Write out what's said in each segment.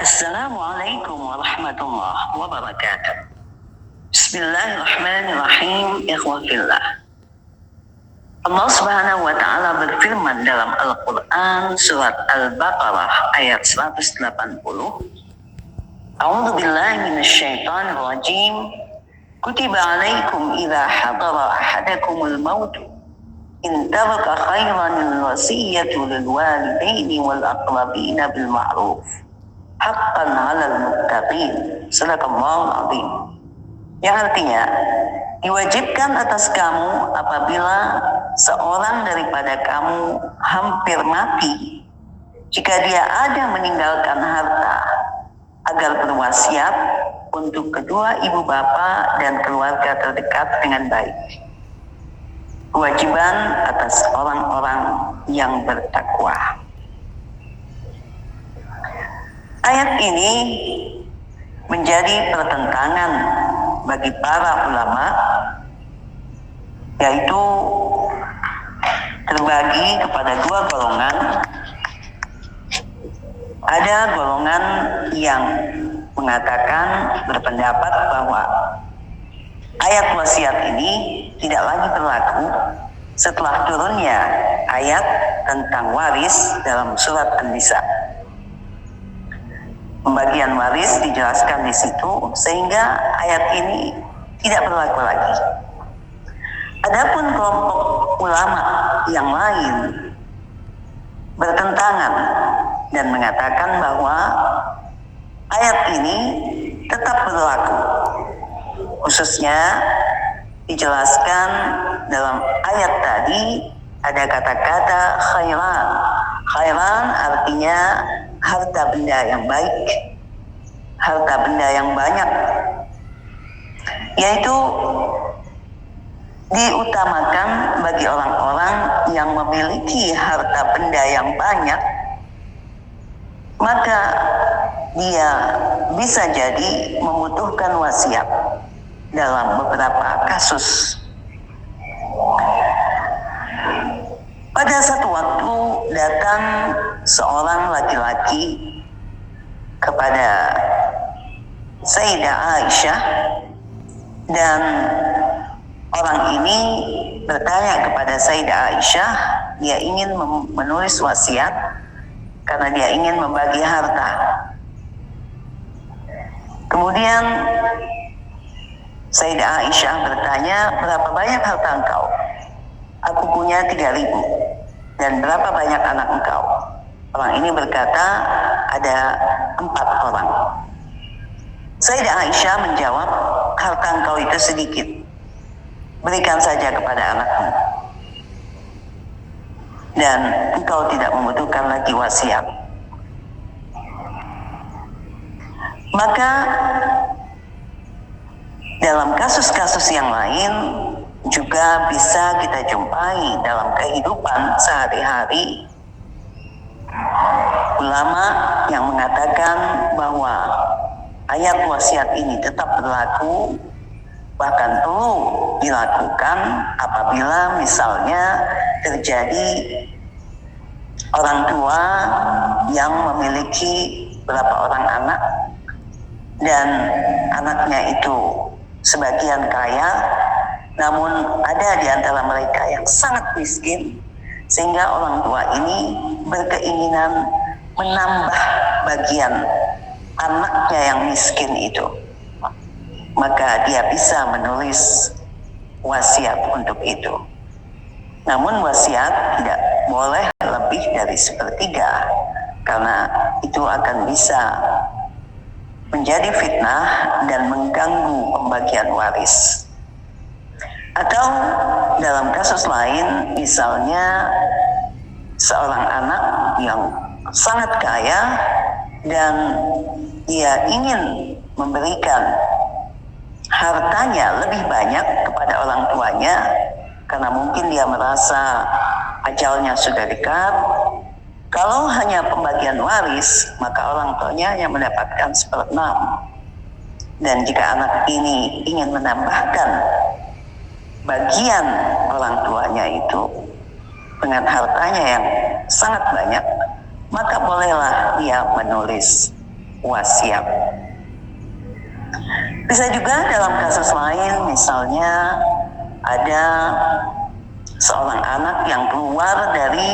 Assalamualaikum warahmatullahi wabarakatuh. Bismillahirrahmanirrahim. Ikhwafillah. Allah Subhanahu wa taala berfirman dalam Al-Qur'an surat Al-Baqarah ayat 180. A'udzu billahi minasyaitonir rajim. Kutiba 'alaikum idza hadara ahadakumul maut in taraka khairan al-wasiyyatu lil walidaini wal aqrabina bil ma'ruf haqqan 'alal muttaqin. Sadaqallahul 'azim. Yang artinya, diwajibkan atas kamu apabila seorang daripada kamu hampir mati, jika dia ada meninggalkan harta, agar berwasiat untuk kedua ibu bapa dan keluarga terdekat dengan baik. Kewajiban atas orang-orang yang bertakwa. Ayat ini menjadi pertentangan bagi para ulama, yaitu terbagi kepada dua golongan. Ada golongan yang mengatakan, berpendapat bahwa ayat wasiat ini tidak lagi berlaku setelah turunnya ayat tentang waris dalam surat An-Nisa. Pembagian waris dijelaskan di situ sehingga ayat ini tidak berlaku lagi. Adapun kelompok ulama yang lain bertentangan dan mengatakan bahwa ayat ini tetap berlaku. Khususnya dijelaskan dalam ayat tadi ada kata-kata khairan. Khairan artinya harta benda yang baik, harta benda yang banyak, yaitu diutamakan bagi orang-orang yang memiliki harta benda yang banyak, maka dia bisa jadi membutuhkan wasiat dalam beberapa kasus. Pada satu waktu datang seorang laki-laki kepada Sayyidah Aisyah, dan orang ini bertanya kepada Sayyidah Aisyah, dia ingin menulis wasiat karena dia ingin membagi harta. Kemudian Sayyidah Aisyah bertanya, berapa banyak harta engkau? Aku punya 3.000. Dan berapa banyak anak engkau? Orang ini berkata, ada 4 orang. Sayyidah Aisyah menjawab, harta engkau itu sedikit, berikan saja kepada anakmu, dan engkau tidak membutuhkan lagi wasiat. Maka dalam kasus-kasus yang lain juga bisa kita jumpai dalam kehidupan sehari-hari ulama yang mengatakan bahwa ayat wasiat ini tetap berlaku, bahkan perlu dilakukan apabila misalnya terjadi orang tua yang memiliki beberapa orang anak dan anaknya itu sebagian kaya, namun ada di antara mereka yang sangat miskin, sehingga orang tua ini berkeinginan menambah bagian anaknya yang miskin itu. Maka dia bisa menulis wasiat untuk itu. Namun wasiat tidak boleh lebih dari 1/3, karena itu akan bisa menjadi fitnah dan mengganggu pembagian waris. Atau dalam kasus lain, misalnya seorang anak yang sangat kaya dan dia ingin memberikan hartanya lebih banyak kepada orang tuanya karena mungkin dia merasa ajalnya sudah dekat. Kalau hanya pembagian waris, maka orang tuanya hanya mendapatkan 1/6. Dan jika anak ini ingin menambahkan bagian orang tuanya itu dengan hartanya yang sangat banyak, maka bolehlah dia menulis wasiat. Bisa juga dalam kasus lain, misalnya ada seorang anak yang keluar dari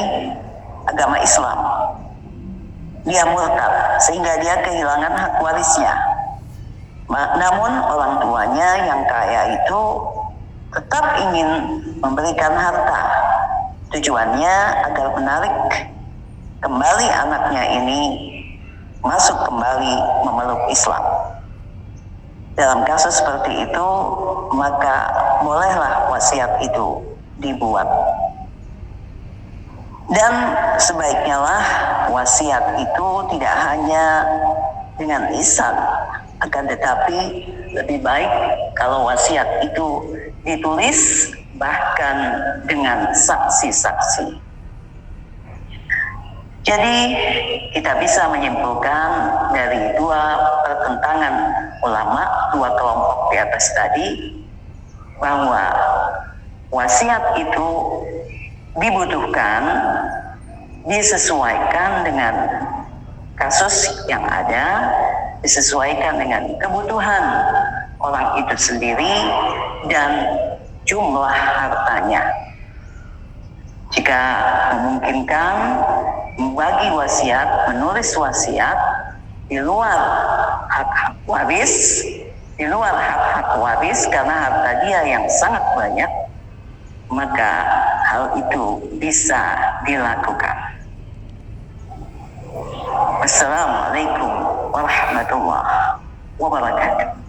agama Islam, dia murtad sehingga dia kehilangan hak warisnya. Namun orang tuanya yang kaya itu tetap ingin memberikan harta, tujuannya agar menarik kembali anaknya ini masuk kembali memeluk Islam. Dalam kasus seperti itu, maka bolehlah wasiat itu dibuat. Dan sebaiknya lah wasiat itu tidak hanya dengan lisan, akan tetapi lebih baik kalau wasiat itu ditulis bahkan dengan saksi-saksi. Jadi kita bisa menyimpulkan dari dua pertentangan ulama, dua kelompok di atas tadi, bahwa wasiat itu dibutuhkan, disesuaikan dengan kasus yang ada, disesuaikan dengan kebutuhan orang itu sendiri dan jumlah hartanya. Jika memungkinkan, membagi wasiat, menulis wasiat di luar hak-hak waris, karena harta dia yang sangat banyak, maka hal itu bisa dilakukan. Wassalamualaikum warahmatullahi wabarakatuh.